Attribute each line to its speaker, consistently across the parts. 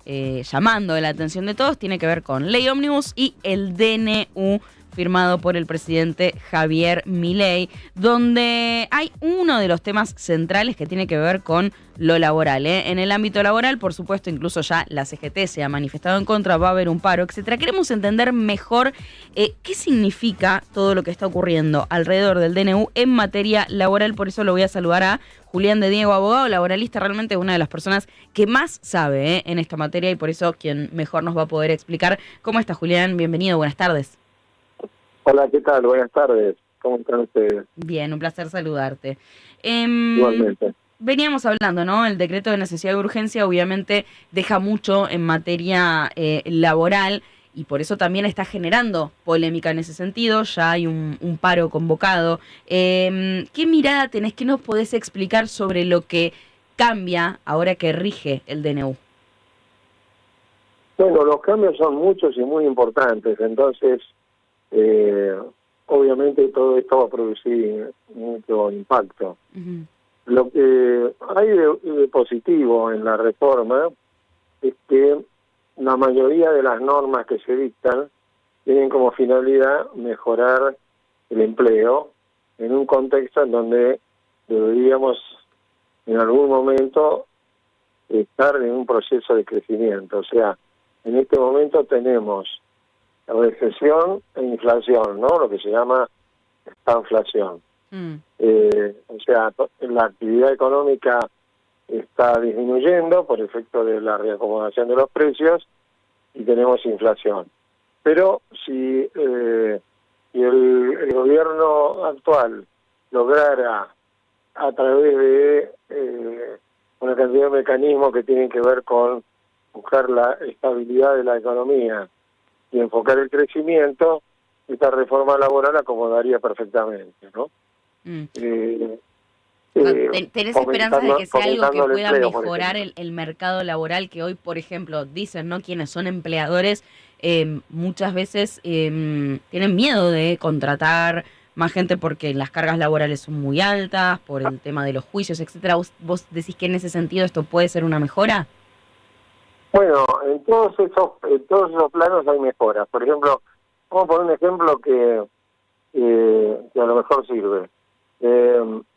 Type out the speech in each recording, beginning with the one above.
Speaker 1: llamando la atención de todos tiene que ver con Ley Ómnibus y el DNU firmado por el presidente Javier Milei, donde hay uno de los temas centrales que tiene que ver con lo laboral. En el ámbito laboral, por supuesto, incluso ya la CGT se ha manifestado en contra, va a haber un paro, etcétera. Queremos entender mejor qué significa todo lo que está ocurriendo alrededor del DNU en materia laboral. Por eso lo voy a saludar a Julián de Diego, abogado laboralista, realmente una de las personas que más sabe en esta materia y por eso quien mejor nos va a poder explicar. ¿Cómo está, Julián? Bienvenido, buenas tardes.
Speaker 2: Hola, ¿qué tal? Buenas tardes. ¿Cómo están ustedes?
Speaker 1: Bien, un placer saludarte.
Speaker 2: Igualmente.
Speaker 1: Veníamos hablando, ¿no? El decreto de necesidad de urgencia obviamente deja mucho en materia laboral y por eso también está generando polémica en ese sentido. Ya hay un paro convocado. ¿Qué mirada tenés? ¿Qué nos podés explicar sobre lo que cambia ahora que rige el DNU?
Speaker 2: Bueno, los cambios son muchos y muy importantes, entonces obviamente todo esto va a producir mucho impacto. Lo que hay de positivo en la reforma es que la mayoría de las normas que se dictan tienen como finalidad mejorar el empleo en un contexto en donde deberíamos en algún momento estar en un proceso de crecimiento. O sea, en este momento tenemos recesión e inflación, ¿no? Lo que se llama estanflación. O sea, la actividad económica está disminuyendo por efecto de la reacomodación de los precios y tenemos inflación. Pero si el gobierno actual lograra, a través de una cantidad de mecanismos que tienen que ver con buscar la estabilidad de la economía y enfocar el crecimiento, esta reforma laboral acomodaría perfectamente, ¿no?
Speaker 1: ¿Tenés esperanzas de que sea algo que pueda
Speaker 2: empleo,
Speaker 1: mejorar el mercado laboral? Que hoy, por ejemplo, dicen, ¿no?, quienes son empleadores muchas veces tienen miedo de contratar más gente porque las cargas laborales son muy altas, por el tema de los juicios, etcétera. ¿Vos decís que en ese sentido esto puede ser una mejora?
Speaker 2: Bueno, en todos esos planos hay mejoras. Por ejemplo, vamos a poner un ejemplo que a lo mejor sirve.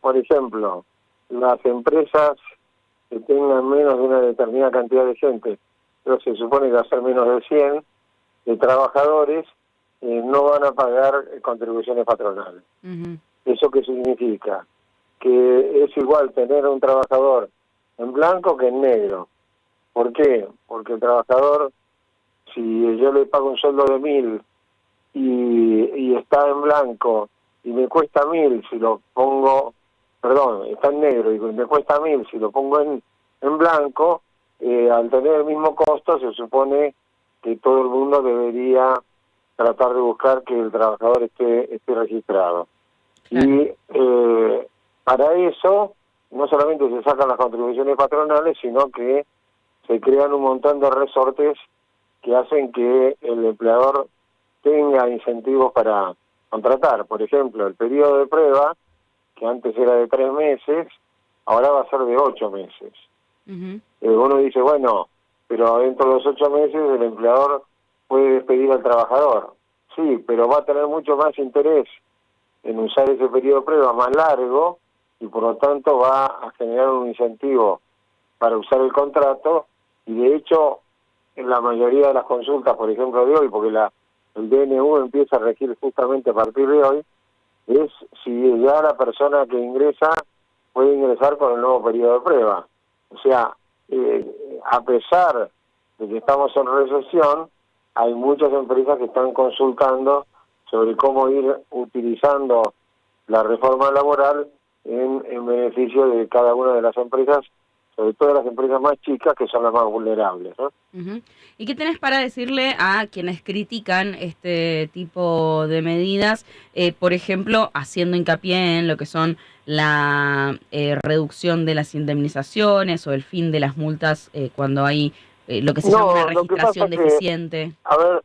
Speaker 2: Por ejemplo, las empresas que tengan menos de una determinada cantidad de gente, pero se supone que va a ser menos de 100 de trabajadores, no van a pagar contribuciones patronales. ¿Eso qué significa? Que es igual tener un trabajador en blanco que en negro. ¿Por qué? Porque el trabajador, si yo le pago un sueldo de 1.000 y está en blanco y me cuesta 1.000 si lo pongo, está en negro y me cuesta 1.000 si lo pongo en blanco, al tener el mismo costo se supone que todo el mundo debería tratar de buscar que el trabajador esté registrado. Y para eso no solamente se sacan las contribuciones patronales, sino que se crean un montón de resortes que hacen que el empleador tenga incentivos para contratar. Por ejemplo, el periodo de prueba, que antes era de 3 meses, ahora va a ser de 8 meses. Uno dice, bueno, pero dentro de los 8 meses el empleador puede despedir al trabajador. Sí, pero va a tener mucho más interés en usar ese periodo de prueba más largo y por lo tanto va a generar un incentivo para usar el contrato. Y de hecho, en la mayoría de las consultas, por ejemplo, de hoy, porque el DNU empieza a regir justamente a partir de hoy, es si ya la persona que ingresa puede ingresar con el nuevo periodo de prueba. O sea, a pesar de que estamos en recesión, hay muchas empresas que están consultando sobre cómo ir utilizando la reforma laboral en beneficio de cada una de las empresas, sobre todo las empresas más chicas, que son las más vulnerables, ¿no?
Speaker 1: ¿Y qué tenés para decirle a quienes critican este tipo de medidas, por ejemplo, haciendo hincapié en lo que son la reducción de las indemnizaciones o el fin de las multas cuando hay lo que se llama una registración deficiente?
Speaker 2: A ver,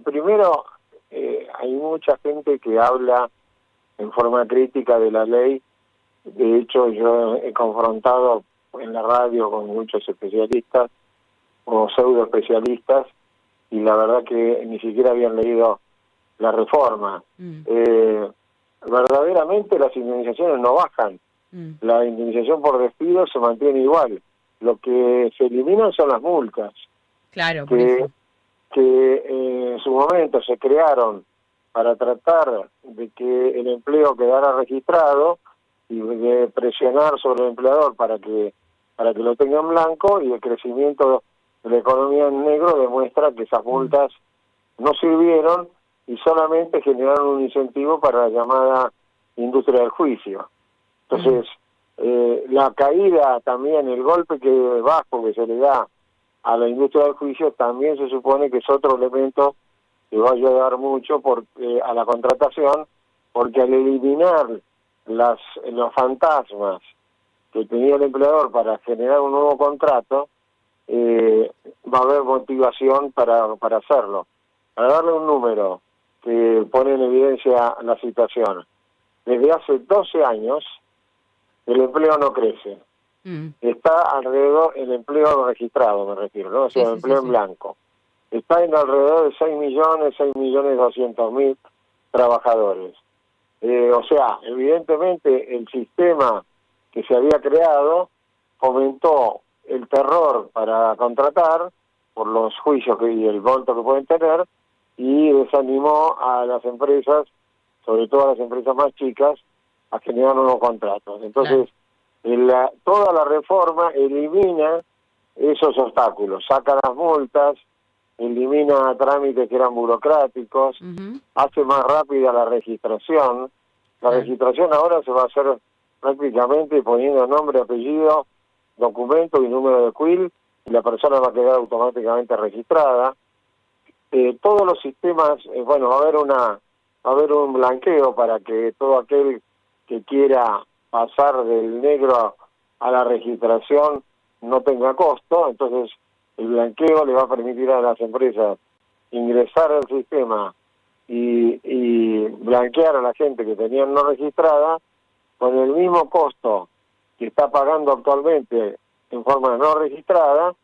Speaker 2: primero, hay mucha gente que habla en forma crítica de la ley. De hecho, yo he confrontado en la radio con muchos especialistas o pseudo especialistas, y la verdad que ni siquiera habían leído la reforma. Verdaderamente las indemnizaciones no bajan, la indemnización por despido se mantiene igual, lo que se eliminan son las multas.
Speaker 1: Claro, por eso.
Speaker 2: Que en su momento se crearon para tratar de que el empleo quedara registrado y de presionar sobre el empleador para que lo tenga en blanco, y el crecimiento de la economía en negro demuestra que esas multas no sirvieron y solamente generaron un incentivo para la llamada industria del juicio. Entonces, la caída también, el golpe bajo que se le da a la industria del juicio también se supone que es otro elemento que va a ayudar mucho a la contratación, porque al eliminar los fantasmas que tenía el empleador para generar un nuevo contrato, va a haber motivación para hacerlo. Para darle un número que pone en evidencia la situación, desde hace 12 años el empleo no crece. Está alrededor, el empleo registrado me refiero, ¿no? O sea, el empleo en blanco. Está en alrededor de 6.200.000 trabajadores. O sea, evidentemente el sistema que se había creado fomentó el terror para contratar por los juicios y el monto que pueden tener, y desanimó a las empresas, sobre todo a las empresas más chicas, a generar nuevos contratos. Entonces, toda la reforma elimina esos obstáculos, saca las multas, elimina trámites que eran burocráticos, hace más rápida la registración. La registración ahora se va a hacer prácticamente poniendo nombre, apellido, documento y número de quill, y la persona va a quedar automáticamente registrada. Todos los sistemas, va a haber un blanqueo para que todo aquel que quiera pasar del negro a la registración no tenga costo. Entonces el blanqueo le va a permitir a las empresas ingresar al sistema y blanquear a la gente que tenían no registrada con el mismo costo que está pagando actualmente en forma no registrada,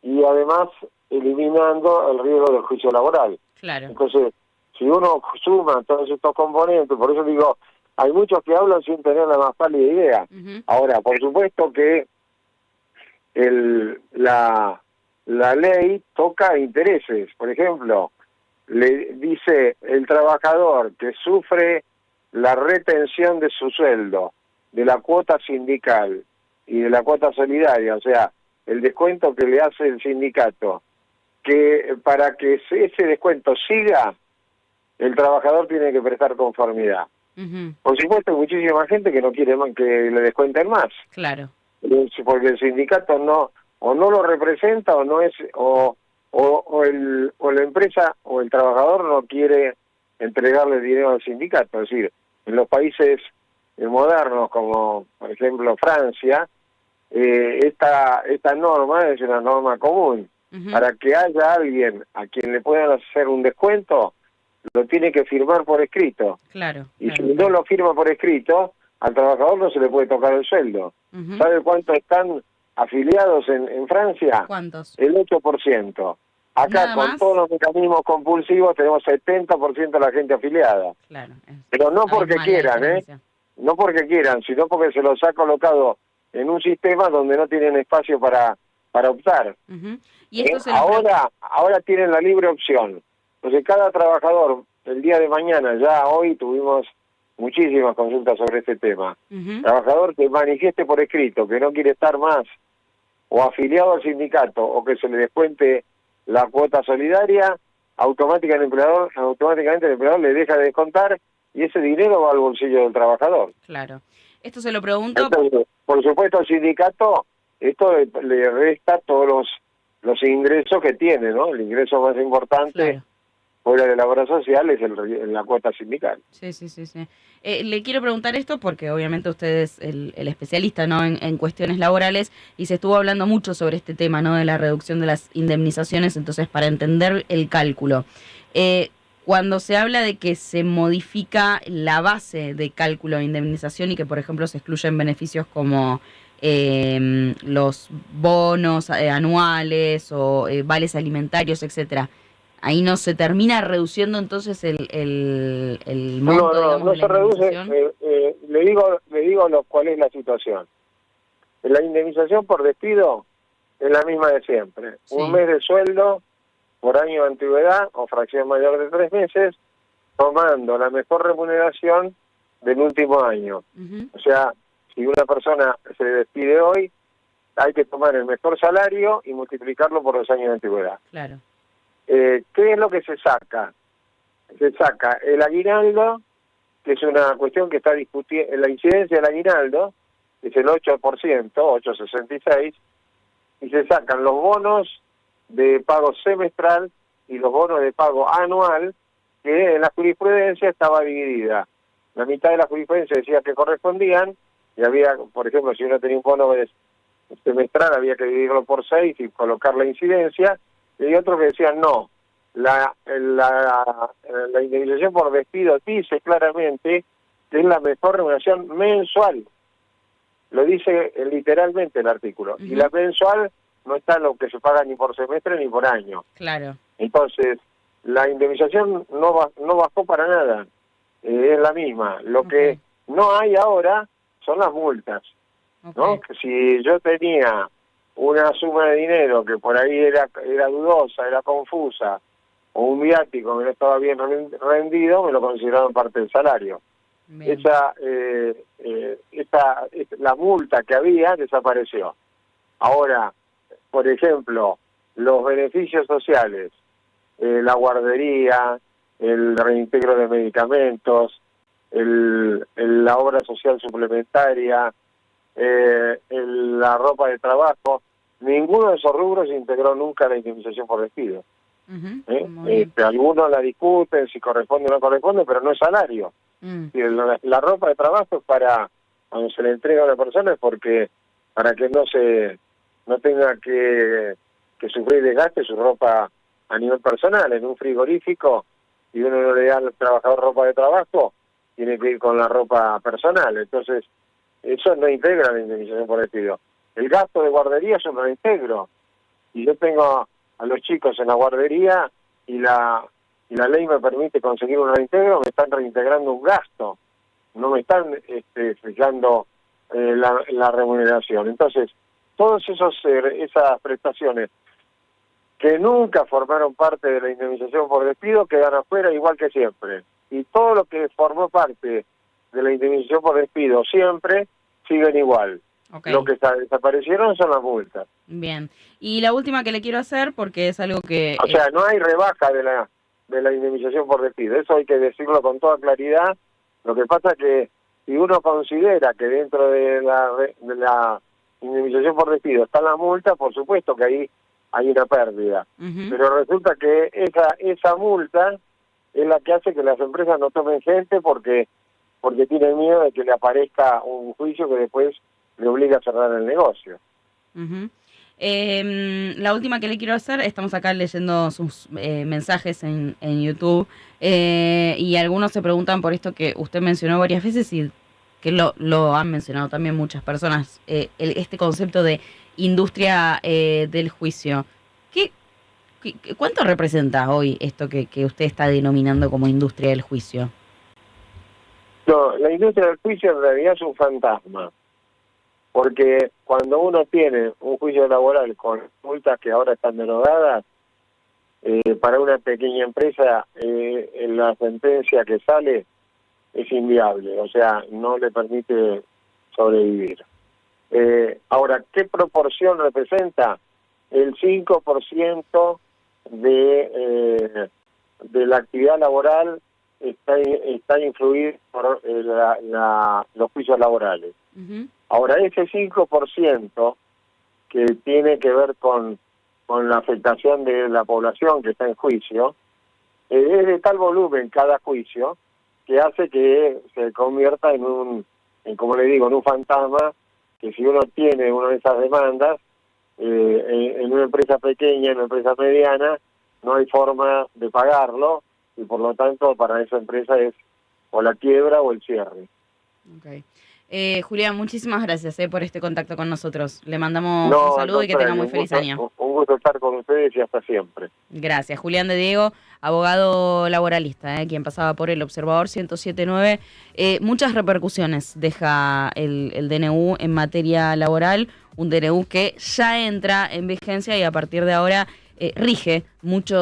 Speaker 2: y además eliminando el riesgo del juicio laboral.
Speaker 1: Claro.
Speaker 2: Entonces, si uno suma todos estos componentes, por eso digo, hay muchos que hablan sin tener la más pálida idea. Ahora, por supuesto que la ley toca intereses. Por ejemplo, le dice el trabajador que sufre la retención de su sueldo, de la cuota sindical y de la cuota solidaria, o sea, el descuento que le hace el sindicato, que para que ese descuento siga, el trabajador tiene que prestar conformidad. Por supuesto, hay muchísima gente que no quiere que le descuenten más.
Speaker 1: Claro.
Speaker 2: Porque el sindicato no lo representa, o no es, o la empresa o el trabajador no quiere entregarle dinero al sindicato. Es decir, en los países modernos, como por ejemplo Francia, esta norma es una norma común. Para que haya alguien a quien le puedan hacer un descuento, lo tiene que firmar por escrito.
Speaker 1: Claro.
Speaker 2: Y si no lo firma por escrito, al trabajador no se le puede tocar el sueldo. ¿Sabe cuántos están afiliados en Francia?
Speaker 1: ¿Cuántos?
Speaker 2: El 8%. Acá,
Speaker 1: ¿Nada
Speaker 2: con
Speaker 1: más?
Speaker 2: todos los mecanismos compulsivos, tenemos 70% de la gente afiliada.
Speaker 1: Claro.
Speaker 2: Pero no porque quieran, no porque quieran, sino porque se los ha colocado en un sistema donde no tienen espacio para optar.
Speaker 1: ¿Y esto
Speaker 2: ahora tienen la libre opción. Entonces cada trabajador, el día de mañana, ya hoy tuvimos muchísimas consultas sobre este tema, trabajador que manifieste por escrito que no quiere estar más o afiliado al sindicato, o que se le descuente la cuota solidaria, automáticamente el empleador le deja de descontar, y ese dinero va al bolsillo del trabajador.
Speaker 1: Claro. Esto se lo pregunto.
Speaker 2: Entonces, por supuesto, al sindicato esto le resta todos los ingresos que tiene, ¿no? El ingreso más importante fuera de la obra social es la cuota sindical.
Speaker 1: Sí. Le quiero preguntar esto porque obviamente usted es el especialista, ¿no?, en cuestiones laborales, y se estuvo hablando mucho sobre este tema, ¿no?, de la reducción de las indemnizaciones. Entonces, para entender el cálculo, cuando se habla de que se modifica la base de cálculo de indemnización y que, por ejemplo, se excluyen beneficios como los bonos anuales o vales alimentarios, etcétera, ahí no se termina reduciendo entonces el monto, digamos,
Speaker 2: No
Speaker 1: de la
Speaker 2: se reduce.
Speaker 1: indemnización.
Speaker 2: Le digo cuál es la situación. La indemnización por despido es la misma de siempre.
Speaker 1: Sí.
Speaker 2: Un mes de sueldo por año de antigüedad o fracción mayor de 3 meses, tomando la mejor remuneración del último año. O sea, si una persona se despide hoy, hay que tomar el mejor salario y multiplicarlo por los años de antigüedad.
Speaker 1: Claro.
Speaker 2: ¿Qué es lo que se saca? Se saca el aguinaldo, que es una cuestión que está discutiendo, la incidencia del aguinaldo, que es el 8%, 8,66, y se sacan los bonos de pago semestral y los bonos de pago anual, que en la jurisprudencia estaba dividida. La mitad de la jurisprudencia decía que correspondían, y había, por ejemplo, si uno tenía un bono semestral, había que dividirlo por 6 y colocar la incidencia, y hay otros que decían no. La indemnización por despido dice claramente que es la mejor remuneración mensual. Lo dice literalmente el artículo. Y la mensual no está en lo que se paga ni por semestre ni por año.
Speaker 1: Claro.
Speaker 2: Entonces, la indemnización no bajó para nada. Es la misma. Lo que no hay ahora son las multas. ¿No? Que si yo tenía una suma de dinero que por ahí era dudosa, era confusa, o un viático que no estaba bien rendido, me lo consideraron parte del salario. La multa que había desapareció. Ahora, por ejemplo, los beneficios sociales, la guardería, el reintegro de medicamentos, la obra social suplementaria, la ropa de trabajo, ninguno de esos rubros se integró nunca a la indemnización por despido. Algunos la discuten si corresponde o no corresponde, pero no es salario. La ropa de trabajo es para cuando se le entrega a una persona, es porque para que no tenga que sufrir desgaste su ropa a nivel personal. En un frigorífico, si uno no le da al trabajador ropa de trabajo, tiene que ir con la ropa personal. Entonces, eso no integra la indemnización por despido. El gasto de guardería es un reintegro. Y yo tengo a los chicos en la guardería y la ley me permite conseguir un reintegro, me están reintegrando un gasto, no me están fijando la remuneración. Entonces, todas esas prestaciones que nunca formaron parte de la indemnización por despido quedan afuera igual que siempre. Y todo lo que formó parte de la indemnización por despido siempre siguen igual. Lo que desaparecieron son las multas.
Speaker 1: Bien. Y la última que le quiero hacer, porque es algo que...
Speaker 2: O sea, no hay rebaja de la indemnización por despido. Eso hay que decirlo con toda claridad. Lo que pasa es que si uno considera que dentro de la indemnización por despido está la multa, por supuesto que ahí hay una pérdida. Pero resulta que esa multa es la que hace que las empresas no tomen gente porque tienen miedo de que le aparezca un juicio que después le obliga a cerrar el negocio.
Speaker 1: La última que le quiero hacer, estamos acá leyendo sus mensajes en YouTube y algunos se preguntan por esto que usted mencionó varias veces y que lo han mencionado también muchas personas, este concepto de industria del juicio. ¿Cuánto representa hoy esto que usted está denominando como industria del juicio?
Speaker 2: No, la industria del juicio en realidad es un fantasma. Porque cuando uno tiene un juicio laboral con multas que ahora están derogadas, para una pequeña empresa la sentencia que sale es inviable, o sea, no le permite sobrevivir. Ahora, ¿qué proporción representa? El 5% de la actividad laboral está influido por los juicios laborales. Ahora, ese 5% que tiene que ver con la afectación de la población que está en juicio, es de tal volumen cada juicio que hace que se convierta como le digo, en un fantasma, que si uno tiene una de esas demandas, en una empresa pequeña, en una empresa mediana, no hay forma de pagarlo y por lo tanto para esa empresa es o la quiebra o el cierre.
Speaker 1: Julián, muchísimas gracias por este contacto con nosotros. Le mandamos
Speaker 2: No,
Speaker 1: un saludo y que tenga muy feliz año.
Speaker 2: Un gusto estar con ustedes y hasta siempre.
Speaker 1: Gracias. Julián de Diego, abogado laboralista, quien pasaba por el Observador 107.9. Muchas repercusiones deja el DNU en materia laboral, un DNU que ya entra en vigencia y a partir de ahora rige muchos